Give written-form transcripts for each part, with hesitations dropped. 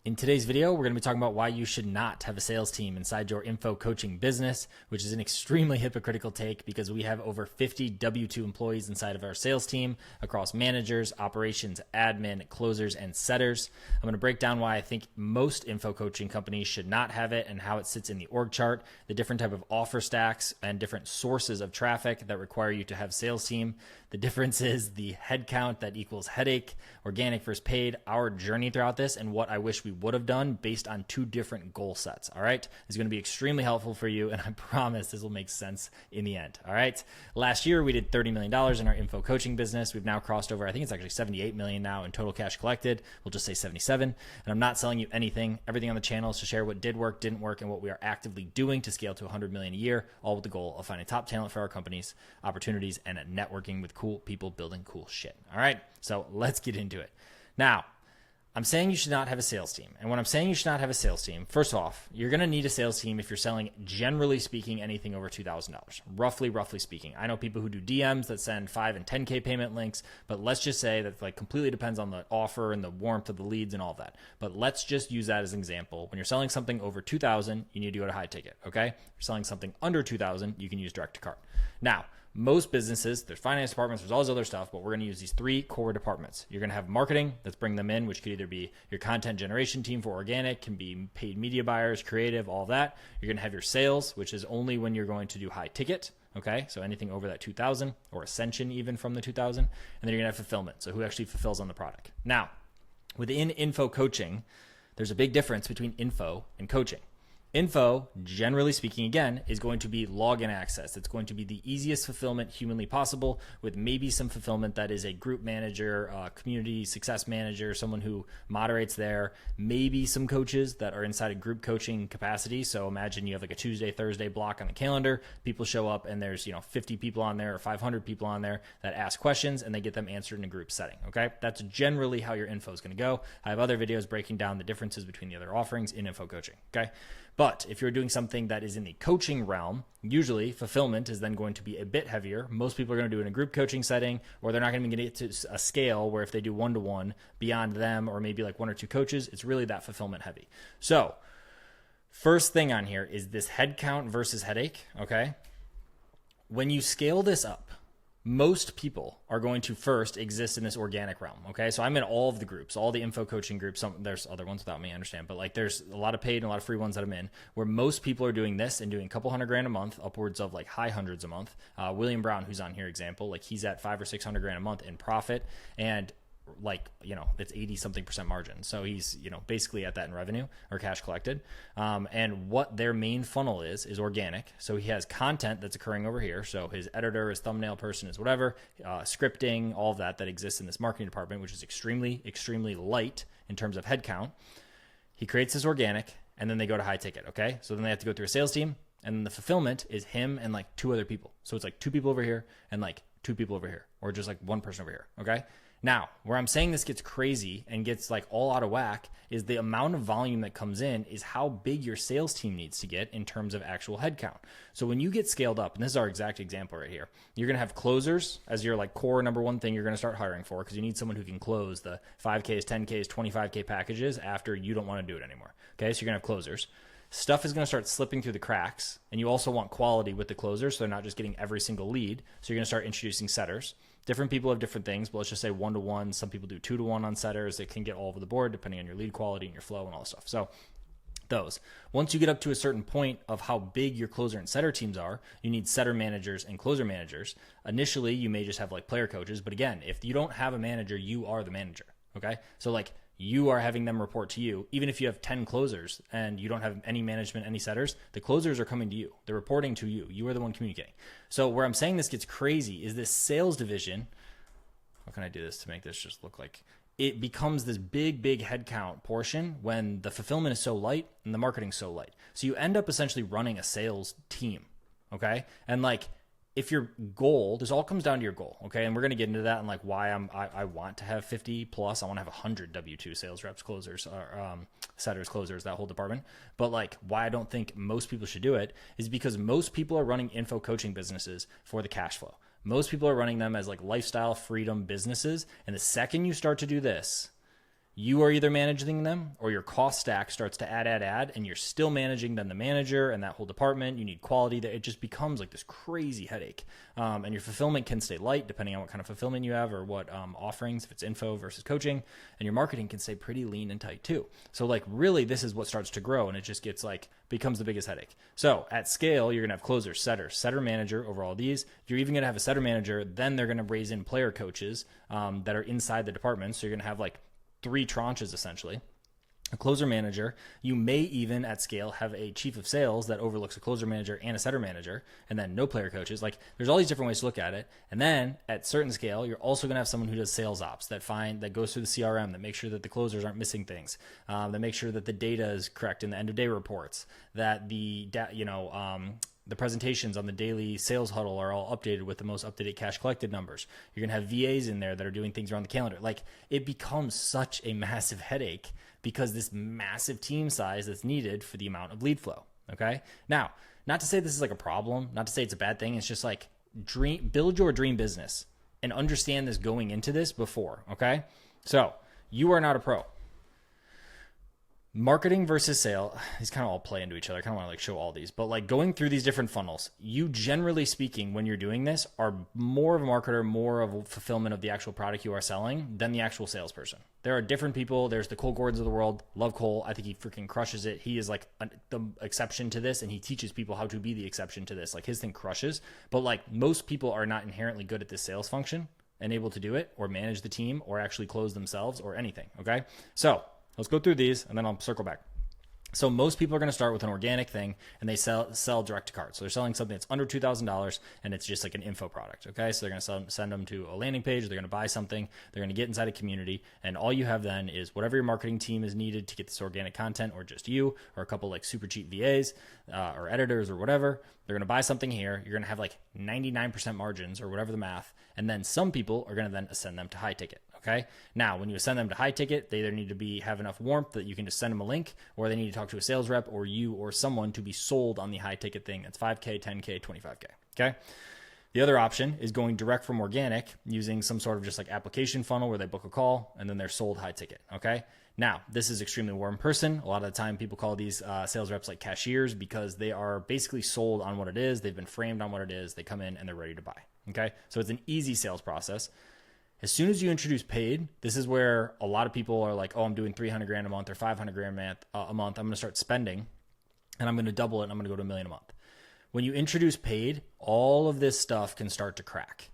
In today's video, we're going to be talking about why you should not have a sales team inside your info coaching business, which is an extremely hypocritical take because we have over 50 W-2 employees inside of our sales team across managers, operations, admin, closers, and setters. I'm going to break down why I think most info coaching companies should not have it and how it sits in the org chart, the different type of offer stacks and different sources of traffic that require you to have sales team. The difference is the headcount that equals headache, organic versus paid, our journey throughout this, and what I wish we would have done based on two different goal sets. All right. This is going to be extremely helpful for you, and I promise this will make sense in the end. All right. Last year, we did $30 million in our info coaching business. We've now crossed over, I think it's actually 78 million now in total cash collected. We'll just say 77. And I'm not selling you anything. Everything on the channel is to share what did work, didn't work, and what we are actively doing to scale to 100 million a year, all with the goal of finding top talent for our companies, opportunities, and networking with cool people building cool shit. All right. So let's get into it. Now, I'm saying you should not have a sales team. And when I'm saying you should not have a sales team, first off, you're going to need a sales team if you're selling, generally speaking, anything over $2,000, roughly speaking. I know people who do DMs that send 5 and 10K payment links, but let's just say that like completely depends on the offer and the warmth of the leads and all that. But let's just use that as an example. When you're selling something over 2,000, you need to go to high ticket. Okay. If you're selling something under 2,000, you can use direct to cart. Now, most businesses, there's finance departments, there's all this other stuff, but we're going to use these 3 core departments. You're going to have marketing that's bringing them in, which could either be your content generation team for organic, can be paid media buyers, creative, all that. You're going to have your sales, which is only when you're going to do high ticket. Okay. So anything over that 2,000 or ascension even from the 2,000. And then you're going to have fulfillment. So who actually fulfills on the product. Now, within info coaching, there's a big difference between info and coaching. Info, generally speaking, again, is going to be login access. It's going to be the easiest fulfillment humanly possible, with maybe some fulfillment that is a group manager, community success manager, someone who moderates there, maybe some coaches that are inside a group coaching capacity. So imagine you have like a Tuesday, Thursday block on the calendar. People show up and there's 50 people on there or 500 people on there that ask questions and they get them answered in a group setting. Okay, that's generally how your info is going to go. I have other videos breaking down the differences between the other offerings in info coaching. Okay. But if you're doing something that is in the coaching realm, usually fulfillment is then going to be a bit heavier. Most people are going to do it in a group coaching setting, or they're not going to get to a scale where if they do one-to-one beyond them or maybe like 1 or 2 coaches, it's really that fulfillment heavy. So first thing on here is this headcount versus headache. Okay. When you scale this up, most people are going to first exist in this organic realm. Okay. So I'm in all of the groups, all the info coaching groups. There's other ones without me, I understand, but like there's a lot of paid and a lot of free ones that I'm in where most people are doing this and doing a couple $100,000 a month, upwards of like high hundreds a month. William Brown, who's on here example, like he's at $500,000 or $600,000 a month in profit. And like, it's 80 something percent margin. So he's, basically at that in revenue or cash collected. And what their main funnel is organic. So he has content that's occurring over here. So his editor, his thumbnail person, is whatever, scripting, all of that exists in this marketing department, which is extremely, extremely light in terms of headcount. He creates this organic and then they go to high ticket. Okay. So then they have to go through a sales team, and then the fulfillment is him and like 2 other people. So it's like 2 people over here and like 2 people over here, or just like 1 person over here. Okay. Now, where I'm saying this gets crazy and gets like all out of whack is the amount of volume that comes in is how big your sales team needs to get in terms of actual headcount. So when you get scaled up, and this is our exact example right here, you're going to have closers as your like core number 1 thing you're going to start hiring for, because you need someone who can close the 5Ks, 10Ks, 25K packages after you don't want to do it anymore. Okay, so you're going to have closers. Stuff is going to start slipping through the cracks, and you also want quality with the closers, so they're not just getting every single lead. So you're going to start introducing setters. Different people have different things, but let's just say 1-to-1. Some people do 2-to-1 on setters. They can get all over the board depending on your lead quality and your flow and all that stuff. So those. Once you get up to a certain point of how big your closer and setter teams are, you need setter managers and closer managers. Initially, you may just have like player coaches, but again, if you don't have a manager, you are the manager. Okay, so like you are having them report to you. Even if you have 10 closers and you don't have any management, any setters, the closers are coming to you. They're reporting to you. You are the one communicating. So where I'm saying this gets crazy is this sales division. How can I do this to make this just look like it becomes this big, big headcount portion when the fulfillment is so light and the marketing so light. So you end up essentially running a sales team. Okay. And like, if your goal, this all comes down to your goal, okay? And we're going to get into that and like why I want to have 50 plus. I want to have 100 W-2 sales reps, closers, setters, closers, that whole department. But like why I don't think most people should do it is because most people are running info coaching businesses for the cash flow. Most people are running them as like lifestyle freedom businesses. And the second you start to do this, you are either managing them or your cost stack starts to add, and you're still managing then the manager and that whole department. You need quality. That it just becomes like this crazy headache. And your fulfillment can stay light depending on what kind of fulfillment you have or what offerings, if it's info versus coaching, and your marketing can stay pretty lean and tight too. So like really this is what starts to grow, and it just gets like becomes the biggest headache. So at scale, you're going to have closers, setters, setter manager over all these. You're even going to have a setter manager. Then they're going to raise in player coaches that are inside the department. So you're going to have like 3 tranches essentially. A closer manager. You may even at scale have a chief of sales that overlooks a closer manager and a setter manager, and then no player coaches. Like there's all these different ways to look at it. And then at certain scale, you're also going to have someone who does sales ops that goes through the CRM, that makes sure that the closers aren't missing things, that makes sure that the data is correct in the end of day reports, that the presentations on the daily sales huddle are all updated with the most up-to-date cash collected numbers. You're going to have VAs in there that are doing things around the calendar. Like it becomes such a massive headache because this massive team size that's needed for the amount of lead flow. Okay. Now, not to say this is like a problem, not to say it's a bad thing. It's just like build your dream business and understand this going into this before. Okay. So you are not a pro. Marketing versus sale, these kind of all play into each other. I kind of want to like show all these, but like going through these different funnels, you generally speaking, when you're doing this, are more of a marketer, more of a fulfillment of the actual product you are selling than the actual salesperson. There are different people. There's the Cole Gordons of the world. Love Cole. I think he freaking crushes it. He is like the exception to this, and he teaches people how to be the exception to this. Like his thing crushes, but like most people are not inherently good at this sales function and able to do it or manage the team or actually close themselves or anything. Okay. So let's go through these and then I'll circle back. So most people are going to start with an organic thing and they sell direct to cart. So they're selling something that's under $2,000 and it's just like an info product. Okay. So they're going to send them to a landing page. They're going to buy something. They're going to get inside a community. And all you have then is whatever your marketing team is needed to get this organic content, or just you or a couple like super cheap VAs or editors or whatever. They're going to buy something here. You're going to have like 99% margins or whatever the math. And then some people are going to then ascend them to high ticket. Okay. Now, when you send them to high ticket, they either need to have enough warmth that you can just send them a link, or they need to talk to a sales rep or you or someone to be sold on the high ticket thing. That's 5K, 10K, 25K. Okay. The other option is going direct from organic using some sort of just like application funnel where they book a call and then they're sold high ticket. Okay. Now, this is extremely warm person. A lot of the time people call these sales reps like cashiers because they are basically sold on what it is. They've been framed on what it is. They come in and they're ready to buy. Okay. So it's an easy sales process. As soon as you introduce paid, this is where a lot of people are like, oh, I'm doing 300 grand a month or 500 grand a month. I'm going to start spending and I'm going to double it and I'm going to go to $1 million a month. When you introduce paid, all of this stuff can start to crack.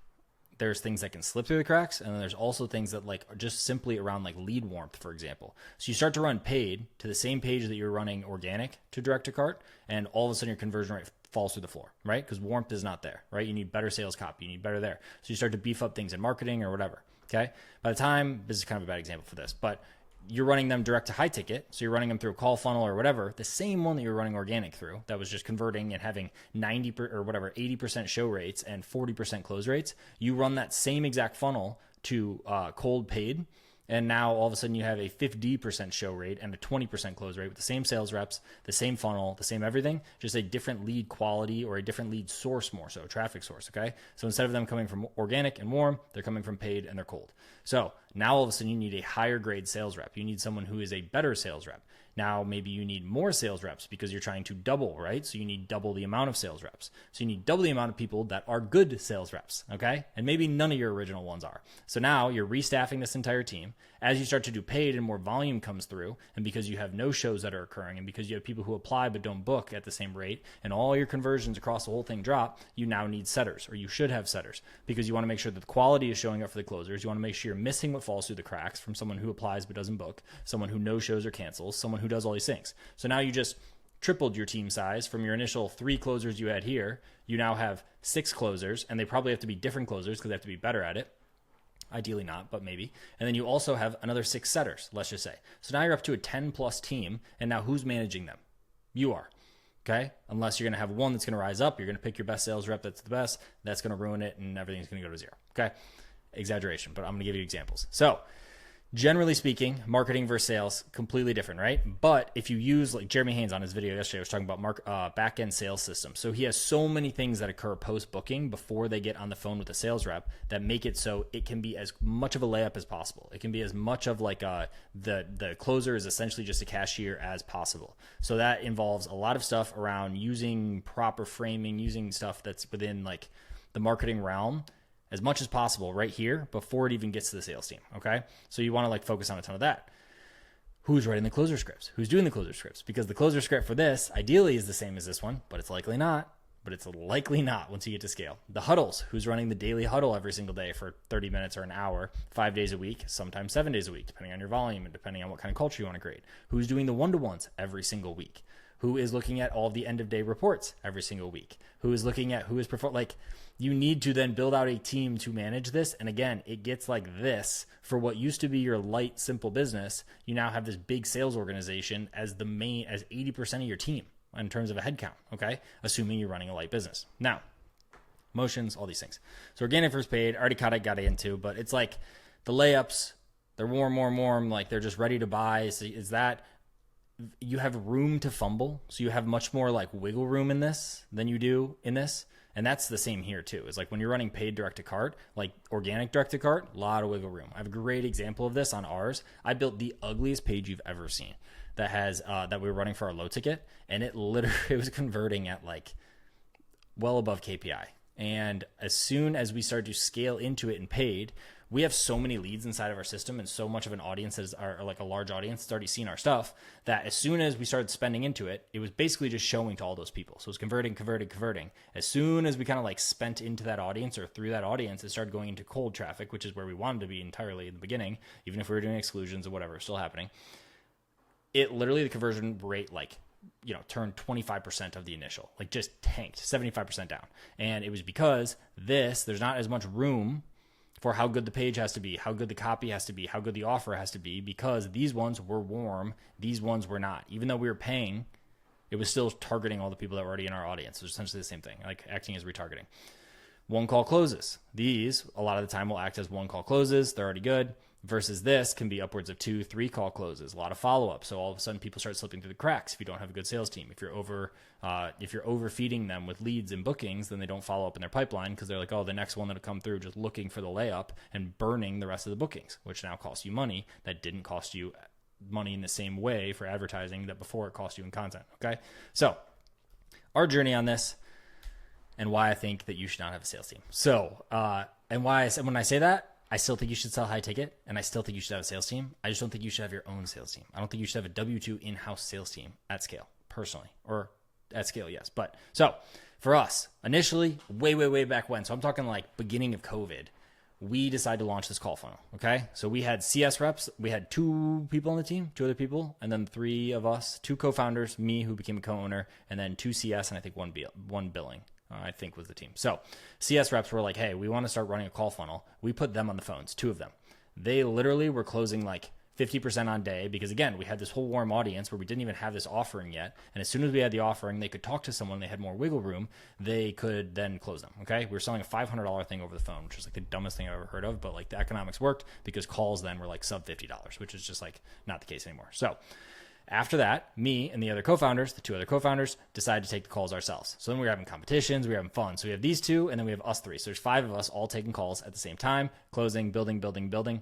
There's things that can slip through the cracks, and then there's also things that like are just simply around like lead warmth, for example. So you start to run paid to the same page that you're running organic to direct to cart, and all of a sudden your conversion rate falls through the floor, right? Because warmth is not there, right? You need better sales copy, you need better there. So you start to beef up things in marketing or whatever, okay? By the time, this is kind of a bad example for this, but you're running them direct to high ticket. So you're running them through a call funnel or whatever, the same one that you're running organic through that was just converting and having 80% show rates and 40% close rates. You run that same exact funnel to cold paid. And now all of a sudden you have a 50% show rate and a 20% close rate with the same sales reps, the same funnel, the same everything, just a different lead quality or a different lead source, more so traffic source. Okay. So instead of them coming from organic and warm, they're coming from paid and they're cold. So now all of a sudden you need a higher grade sales rep. You need someone who is a better sales rep. Now maybe you need more sales reps because you're trying to double, right? So you need double the amount of sales reps. So you need double the amount of people that are good sales reps, okay? And maybe none of your original ones are. So now you're restaffing this entire team. As you start to do paid and more volume comes through, and because you have no shows that are occurring, and because you have people who apply but don't book at the same rate, and all your conversions across the whole thing drop, you now need setters, or you should have setters, because you want to make sure that the quality is showing up for the closers. You want to make sure you're missing what falls through the cracks from someone who applies but doesn't book, someone who no shows or cancels, someone who does all these things. So now you just tripled your team size from your initial 3 closers you had here. You now have 6 closers, and they probably have to be different closers because they have to be better at it. Ideally not, but maybe. And then you also have another 6 setters, let's just say. So now you're up to a 10 plus team, and now who's managing them? You are. Okay? Unless you're going to have one that's going to rise up, you're going to pick your best sales rep that's the best, that's going to ruin it, and everything's going to go to zero. Okay? Exaggeration, but I'm going to give you examples. So Generally speaking, marketing versus sales, completely different, right? But if you use, like Jeremy Haynes on his video yesterday was talking about back-end sales systems. So he has so many things that occur post-booking before they get on the phone with a sales rep that make it so it can be as much of a layup as possible. It can be as much of like the closer is essentially just a cashier as possible. So that involves a lot of stuff around using proper framing, using stuff that's within like the marketing realm as much as possible right here before it even gets to the sales team, okay? So you want to like focus on a ton of that. Who's writing the closer scripts? Who's doing the closer scripts? Because the closer script for this ideally is the same as this one, but it's likely not. Once you get to scale. The huddles, who's running the daily huddle every single day for 30 minutes or an hour, 5 days a week, sometimes 7 days a week, depending on your volume and depending on what kind of culture you want to create. Who's doing the one-to-ones every single week? Who is looking at all the end of day reports every single week? Who is looking at who is performing? Like, you need to then build out a team to manage this. And again, it gets like this for what used to be your light, simple business. You now have this big sales organization as the main, as 80% of your team in terms of a headcount. Okay. Assuming you're running a light business. Now, motions, all these things. So organic versus paid, already kind of got into, but it's like the layups, they're warm. Like they're just ready to buy. So is that, you have room to fumble. So you have much more like wiggle room in this than you do in this. And that's the same here too. It's like when you're running paid direct to cart, like organic direct to cart, a lot of wiggle room. I have a great example of this on ours. I built the ugliest page you've ever seen that has, that we were running for our low ticket. And it literally, it was converting at like well above KPI. And as soon as we started to scale into it and paid, we have so many leads inside of our system and so much of an audience that is like a large audience that's already seen our stuff that as soon as we started spending into it, it was basically just showing to all those people. So it was converting. As soon as we kind of like spent into that audience or through that audience, it started going into cold traffic, which is where we wanted to be entirely in the beginning, even if we were doing exclusions or whatever, still happening. It literally, the conversion rate, like, you know, turned 25% of the initial, like just tanked 75% down. And it was because there's not as much room for how good the page has to be, how good the copy has to be, how good the offer has to be, because these ones were warm, these ones were not. Even though we were paying, it was still targeting all the people that were already in our audience. It was essentially the same thing, like acting as retargeting. One call closes. These, a lot of the time, will act as one call closes. They're already good. Versus this can be upwards of 2-3 call closes, a lot of follow-up. So all of a sudden people start slipping through the cracks if you don't have a good sales team. If you're overfeeding them with leads and bookings, then they don't follow up in their pipeline because they're like, oh, the next one that'll come through, just looking for the layup and burning the rest of the bookings, which now costs you money that didn't cost you money in the same way for advertising that before it cost you in content. Okay. So our journey on this and why I think that you should not have a sales team. So, and why when I say that, I still think you should sell high ticket, and I still think you should have a sales team. I just don't think you should have your own sales team. I don't think you should have a W-2 in-house sales team at scale, personally. Or at scale, yes. But so for us, initially, way back when, so I'm talking like beginning of COVID, we decided to launch this call funnel, okay? So we had CS reps. We had 2 people on the team, 2 other people, and then 3 of us, 2 co-founders, me who became a co-owner, and then 2 CS, and I think 1 billing. I think was the team. So CS reps were like, hey, we want to start running a call funnel. We put them on the phones, 2 of them. They literally were closing like 50% on day because, again, we had this whole warm audience where we didn't even have this offering yet. And as soon as we had the offering, they could talk to someone, they had more wiggle room, they could then close them, okay? We were selling a $500 thing over the phone, which was like the dumbest thing I've ever heard of, but like the economics worked because calls then were like sub $50, which is just like not the case anymore. So after that, me and the other co-founders, the 2 other co-founders, decided to take the calls ourselves. So then we were having competitions, we were having fun. So we have these 2, and then we have us 3. So there's 5 of us all taking calls at the same time, closing, building.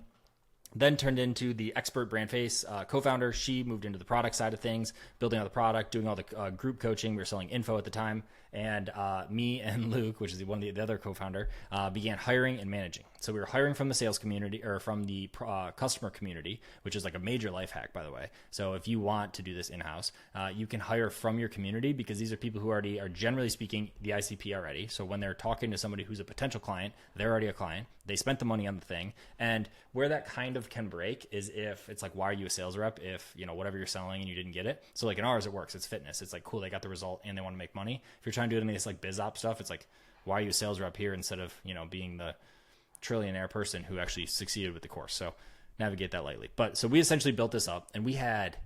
Then turned into the expert brand face co-founder. She moved into the product side of things, building out the product, doing all the group coaching. We were selling info at the time. And me and Luke, which is one of the other co-founder, began hiring and managing. So we were hiring from the sales community or from the customer community, which is like a major life hack, by the way. So if you want to do this in-house, you can hire from your community because these are people who already are, generally speaking, the ICP already. So when they're talking to somebody who's a potential client, they're already a client. They spent the money on the thing. And where that kind of can break is if it's like, why are you a sales rep if, you know, whatever you're selling and you didn't get it? So like in ours, it works. It's fitness. It's like, cool, they got the result and they want to make money. If you're trying to do any of this like biz op stuff, it's like, why are you a sales rep here instead of, you know, being the trillionaire person who actually succeeded with the course? So navigate that lightly. But so we essentially built this up and we had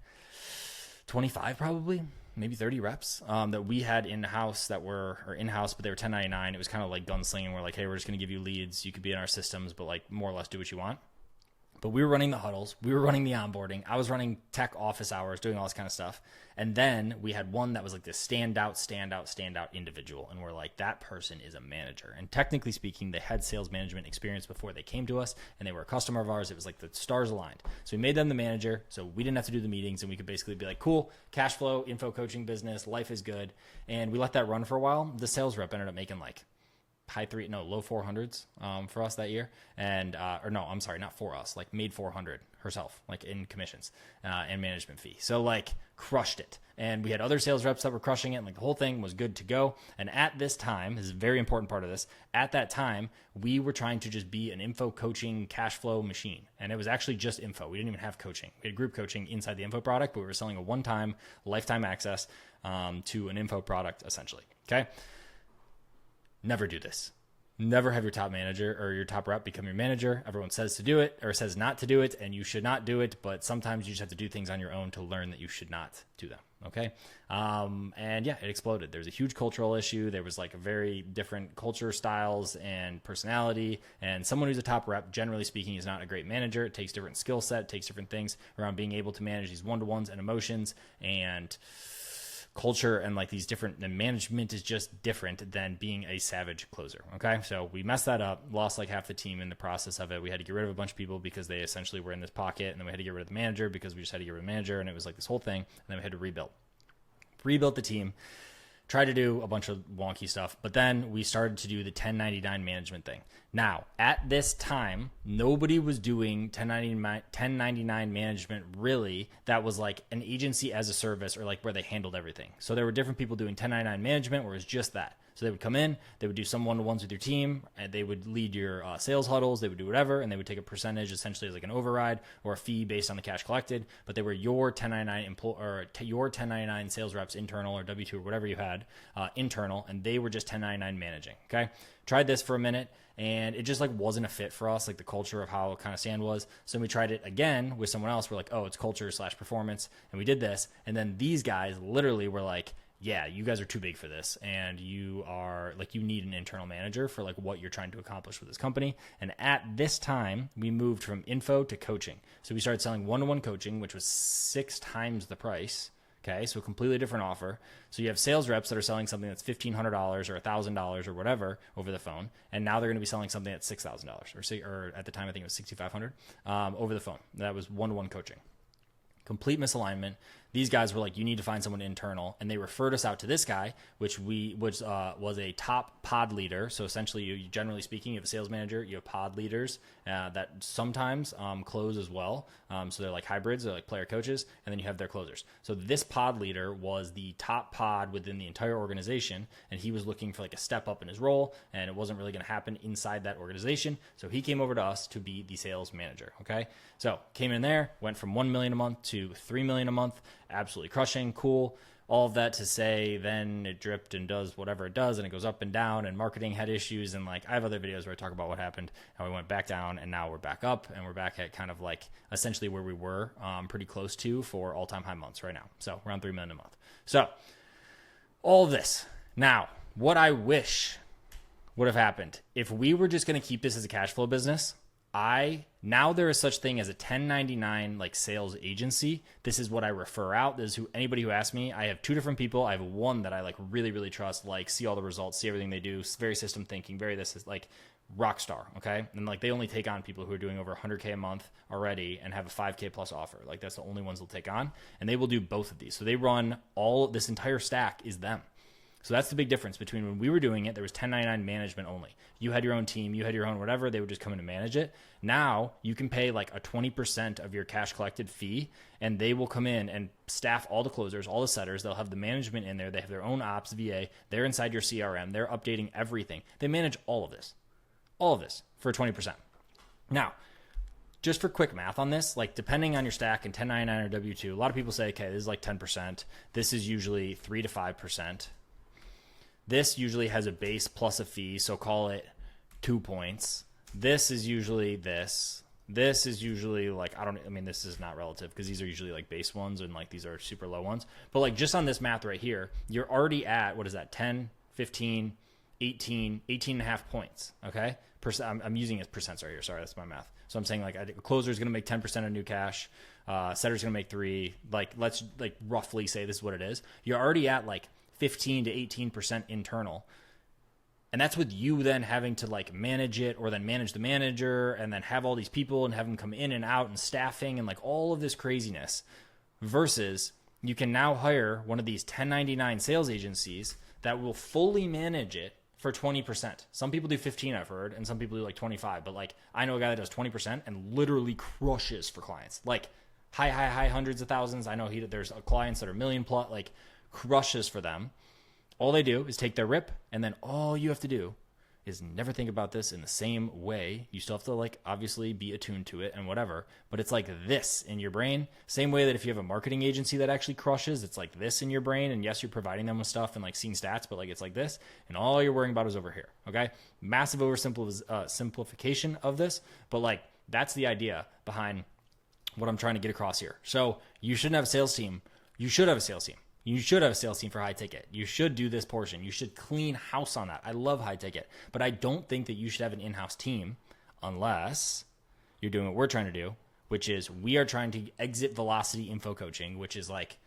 25 probably, maybe 30 reps that we had in-house but they were 1099. It was kind of like gunslinging. We're like, hey, we're just going to give you leads. You could be in our systems, but like more or less do what you want. But we were running the huddles. We were running the onboarding. I was running tech office hours, doing all this kind of stuff. And then we had one that was like this standout individual. And we're like, that person is a manager. And technically speaking, they had sales management experience before they came to us, and they were a customer of ours. It was like the stars aligned. So we made them the manager. So we didn't have to do the meetings, and we could basically be like, cool, cash flow, info coaching business, life is good. And we let that run for a while. The sales rep ended up making like low 400s for us that year. And, not for us, like made 400 herself, like in commissions and management fee. So like crushed it. And we had other sales reps that were crushing it. And like the whole thing was good to go. And at this time, this is a very important part of this. At that time, we were trying to just be an info coaching cash flow machine. And it was actually just info. We didn't even have coaching. We had group coaching inside the info product, but we were selling a one-time lifetime access to an info product essentially. Okay. Never do this. Never have your top manager or your top rep become your manager. Everyone says to do it or says not to do it, and you should not do it. But sometimes you just have to do things on your own to learn that you should not do them. Okay. And yeah, it exploded. There was a huge cultural issue. There was like a very different culture styles and personality. And someone who's a top rep, generally speaking, is not a great manager. It takes different skill set, takes different things around being able to manage these one-to-ones and emotions and culture, and like these different, the management is just different than being a savage closer. Okay. So we messed that up, lost like half the team in the process of it. We had to get rid of a bunch of people because they essentially were in this pocket, and then we had to get rid of the manager because we just had to get rid of the manager, and it was like this whole thing. And then we had to rebuild the team, try to do a bunch of wonky stuff, but then we started to do the 1099 management thing. Now, at this time, nobody was doing 1099 management really that was like an agency as a service or like where they handled everything. So there were different people doing 1099 management where it was just that. So they would come in, they would do some one-to-ones with your team, and they would lead your sales huddles, they would do whatever, and they would take a percentage essentially as like an override or a fee based on the cash collected, but they were your 1099 your 1099 sales reps, internal or W-2 or whatever you had, internal, and they were just 1099 managing, okay? Tried this for a minute, and it just like wasn't a fit for us, like the culture of how kind of Stand was. So we tried it again with someone else. We're like, oh, it's culture / performance. And we did this. And then these guys literally were like, yeah, you guys are too big for this. And you are like, you need an internal manager for like what you're trying to accomplish with this company. And at this time, we moved from info to coaching. So we started selling one-to-one coaching, which was 6 times the price. Okay, so a completely different offer. So you have sales reps that are selling something that's $1,500 or $1,000 or whatever over the phone, and now they're going to be selling something that's $6,000 or at the time I think it was $6,500 over the phone. That was one-to-one coaching. Complete misalignment. These guys were like, you need to find someone internal, and they referred us out to this guy, which was a top pod leader. So essentially, you generally speaking, you have a sales manager, you have pod leaders that sometimes close as well. So they're like hybrids, they're like player coaches, and then you have their closers. So this pod leader was the top pod within the entire organization, and he was looking for like a step up in his role, and it wasn't really going to happen inside that organization. So he came over to us to be the sales manager. Okay, so came in there, went from $1 million a month to $3 million a month. Absolutely crushing, cool. All of that to say, then it dripped and does whatever it does, and it goes up and down, and marketing had issues, and like I have other videos where I talk about what happened, and we went back down, and now we're back up, and we're back at kind of like essentially where we were pretty close to for all-time high months right now. So around $3 million a month. So all of this. Now, what I wish would have happened if we were just going to keep this as a cash flow business. Now there is such thing as a 1099 like sales agency. This is what I refer out. This is anybody who asks me. I have 2 different people. I have one that I like really, really trust, like see all the results, see everything they do, very system thinking, very this is like rock star. Okay. And like they only take on people who are doing over 100K a month already and have a 5K plus offer. Like that's the only ones they'll take on. And they will do both of these. So they run this entire stack is them. So that's the big difference between when we were doing it, there was 1099 management only. You had your own team, you had your own whatever, they would just come in and manage it. Now you can pay like a 20% of your cash collected fee, and they will come in and staff all the closers, all the setters. They'll have the management in there. They have their own ops VA. They're inside your CRM. They're updating everything. They manage all of this for 20%. Now, just for quick math on this, like depending on your stack and 1099 or W-2, a lot of people say, okay, this is like 10%. This is usually 3 to 5%. This usually has a base plus a fee, so call it 2 points. This is usually this. This is usually like, this is not relative because these are usually like base ones and like these are super low ones. But like just on this math right here, you're already at, what is that, 10, 15, 18 and a half points, okay, I'm using it percents right here. Sorry, that's my math. So I'm saying like a closer is going to make 10% of new cash. Setter's going to make 3. Like, let's like roughly say this is what it is. You're already at like 15 to 18% internal. And that's with you then having to like manage it, or then manage the manager, and then have all these people and have them come in and out and staffing and like all of this craziness, versus you can now hire one of these 1099 sales agencies that will fully manage it for 20%. Some people do 15, I've heard, and some people do like 25. But like, I know a guy that does 20% and literally crushes for clients. Like high hundreds of thousands. I know there's clients that are million plus, like crushes for them. All they do is take their rip, and then all you have to do is never think about this in the same way. You still have to like obviously be attuned to it and whatever, but it's like this in your brain. Same way that if you have a marketing agency that actually crushes, it's like this in your brain. And yes, you're providing them with stuff and like seeing stats, but like it's like this, and all you're worrying about is over here. Okay, massive simplification of this, but like that's the idea behind what I'm trying to get across here. So you shouldn't have a sales team. You should have a sales team. You should have a sales team for high ticket. You should do this portion. You should clean house on that. I love high ticket, but I don't think that you should have an in-house team unless you're doing what we're trying to do, which is we are trying to exit velocity info coaching, which is like,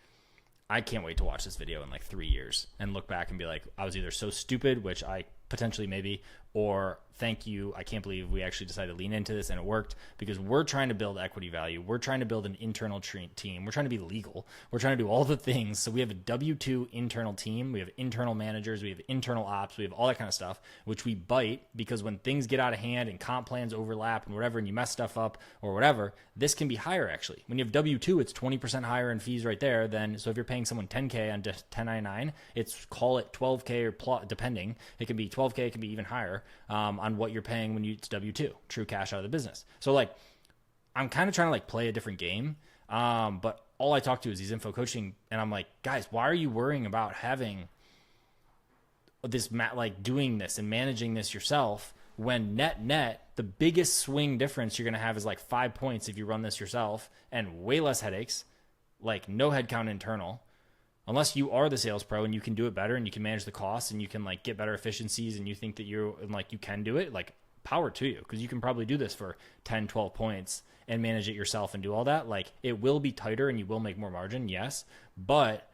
I can't wait to watch this video in like 3 years and look back and be like, I was either so stupid, which I potentially maybe, or thank you, I can't believe we actually decided to lean into this and it worked, because we're trying to build equity value. We're trying to build an internal team. We're trying to be legal. We're trying to do all the things. So we have a W-2 internal team. We have internal managers. We have internal ops. We have all that kind of stuff, which we bite because when things get out of hand and comp plans overlap and whatever, and you mess stuff up or whatever, this can be higher actually. When you have W-2, it's 20% higher in fees right there. Then, so if you're paying someone $10K on 1099, it's call it $12K or plus, depending. It can be $12K, it can be even higher on what you're paying when it's W-2, true cash out of the business. So like, I'm kind of trying to like play a different game. But all I talk to is these info coaching, and I'm like, guys, why are you worrying about having this, like doing this and managing this yourself, when net, the biggest swing difference you're going to have is like 5 points if you run this yourself, and way less headaches, like no headcount internal, unless you are the sales pro and you can do it better and you can manage the costs and you can like get better efficiencies and you think that you're like, you can do it, like power to you, because you can probably do this for 10, 12 points and manage it yourself and do all that. Like, it will be tighter and you will make more margin. Yes. But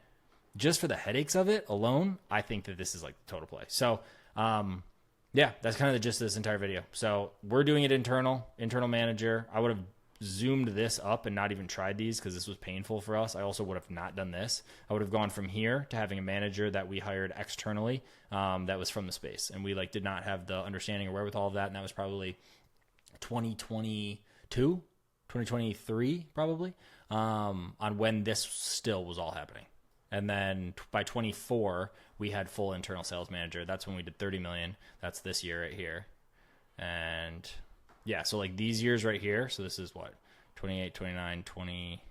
just for the headaches of it alone, I think that this is like the total play. So, yeah, that's kind of the gist of this entire video. So we're doing it internal manager. I would have zoomed this up and not even tried these because this was painful for us. I also would have not done this. I would have gone from here to having a manager that we hired externally that was from the space, and we like did not have the understanding or wherewithal of that, and that was probably 2022, 2023 probably, on when this still was all happening. And then by 24 we had full internal sales manager. That's when we did 30 million. That's this year right here. And yeah, so like these years right here, so this is what, 28, 29, 20,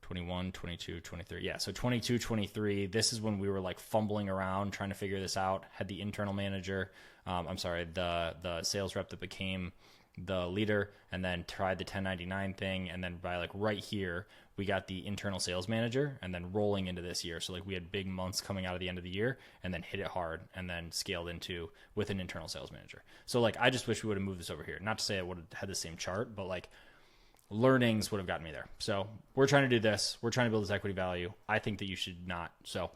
21, 22, 23. Yeah, so 22, 23, this is when we were like fumbling around trying to figure this out. Had the internal manager, the sales rep that became the leader, and then tried the 1099 thing. And then by like right here, we got the internal sales manager, and then rolling into this year. So like we had big months coming out of the end of the year and then hit it hard and then scaled into with an internal sales manager. So like, I just wish we would have moved this over here. Not to say I would have had the same chart, but like learnings would have gotten me there. So we're trying to do this. We're trying to build this equity value. I think that you should not. So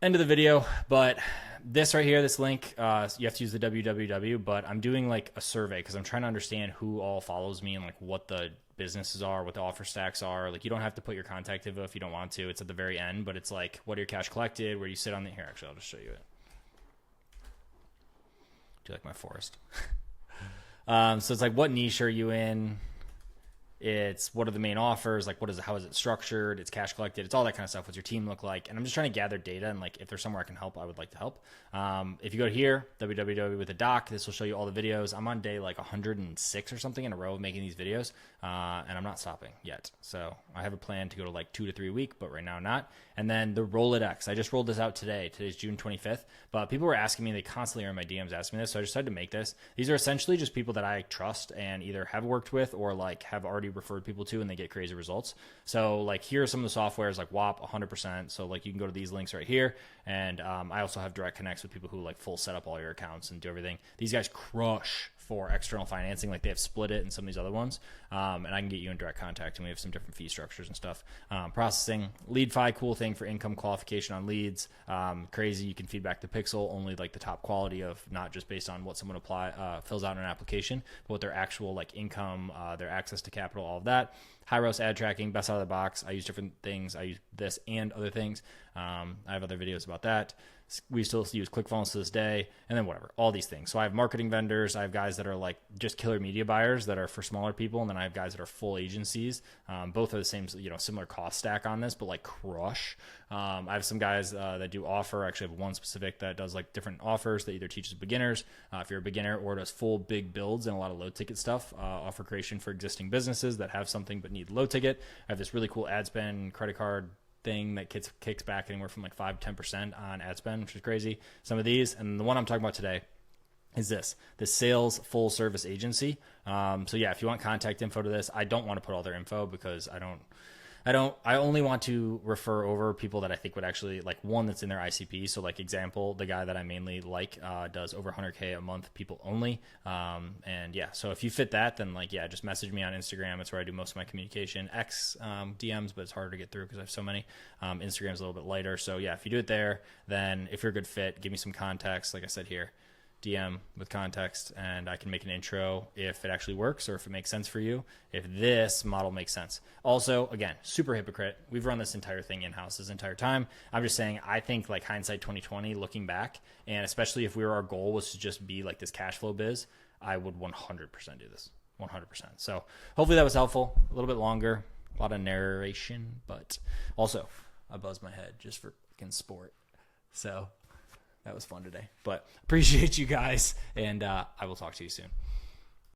end of the video, but this right here, this link, you have to use the www, but I'm doing like a survey because I'm trying to understand who all follows me and like what the businesses are, what the offer stacks are. Like, you don't have to put your contact info if you don't want to. It's at the very end, but it's like, what are your cash collected, where you sit on the, here, actually, I'll just show you it. Do you like my forest? So it's like, what niche are you in? It's what are the main offers? Like, how is it structured? It's cash collected. It's all that kind of stuff. What's your team look like? And I'm just trying to gather data. And like, if there's somewhere I can help, I would like to help. If you go to here, www with a doc, this will show you all the videos. I'm on day like 106 or something in a row of making these videos. And I'm not stopping yet. So I have a plan to go to like 2 to 3 a week, but right now not. And then the Rolodex, I just rolled this out today. Today's June 25th, but people were asking me, they constantly are in my DMs asking me this. So I decided to make this. These are essentially just people that I trust and either have worked with or like have already referred people to, and they get crazy results. So like here are some of the softwares like WAP 100%. So like you can go to these links right here. And I also have direct connects with people who like full set up all your accounts and do everything. These guys crush for external financing. Like they have Split It and some of these other ones. And I can get you in direct contact, and we have some different fee structures and stuff. Processing, LeadFi, cool thing for income qualification on leads. Crazy. You can feedback the pixel, only like the top quality of, not just based on what someone fills out in an application, but what their actual like income, their access to capital, all of that. High-roast ad tracking, best out of the box. I use different things. I use this and other things. I have other videos about that. We still use ClickFunnels to this day, and then whatever, all these things. So I have marketing vendors. I have guys that are like just killer media buyers that are for smaller people, and then I have guys that are full agencies. Both are the same, similar cost stack on this, but like crush. I have some guys that do offer. I actually have one specific that does like different offers that either teaches beginners, if you're a beginner, or does full big builds and a lot of low ticket stuff, offer creation for existing businesses that have something but need low ticket. I have this really cool ad spend credit card thing that kicks back anywhere from like 5-10% on ad spend, which is crazy. Some of these, and the one I'm talking about today is this sales full service agency. So yeah, if you want contact info to this, I don't want to put all their info because I only want to refer over people that I think would actually like, one that's in their ICP. So like example, the guy that I mainly like does over 100K a month, people only. And yeah, so if you fit that, then like, yeah, just message me on Instagram. It's where I do most of my communication. X DMs, but it's harder to get through because I have so many. Instagram's a little bit lighter. So yeah, if you do it there, then if you're a good fit, give me some context. Like I said here, DM with context, and I can make an intro if it actually works or if it makes sense for you, if this model makes sense. Also, again, super hypocrite. We've run this entire thing in-house this entire time. I'm just saying, I think like hindsight 2020, looking back, and especially if our goal was to just be like this cash flow biz, I would 100% do this, 100%. So hopefully that was helpful. A little bit longer, a lot of narration, but also I buzzed my head just for fucking sport. So that was fun today, but appreciate you guys, and I will talk to you soon.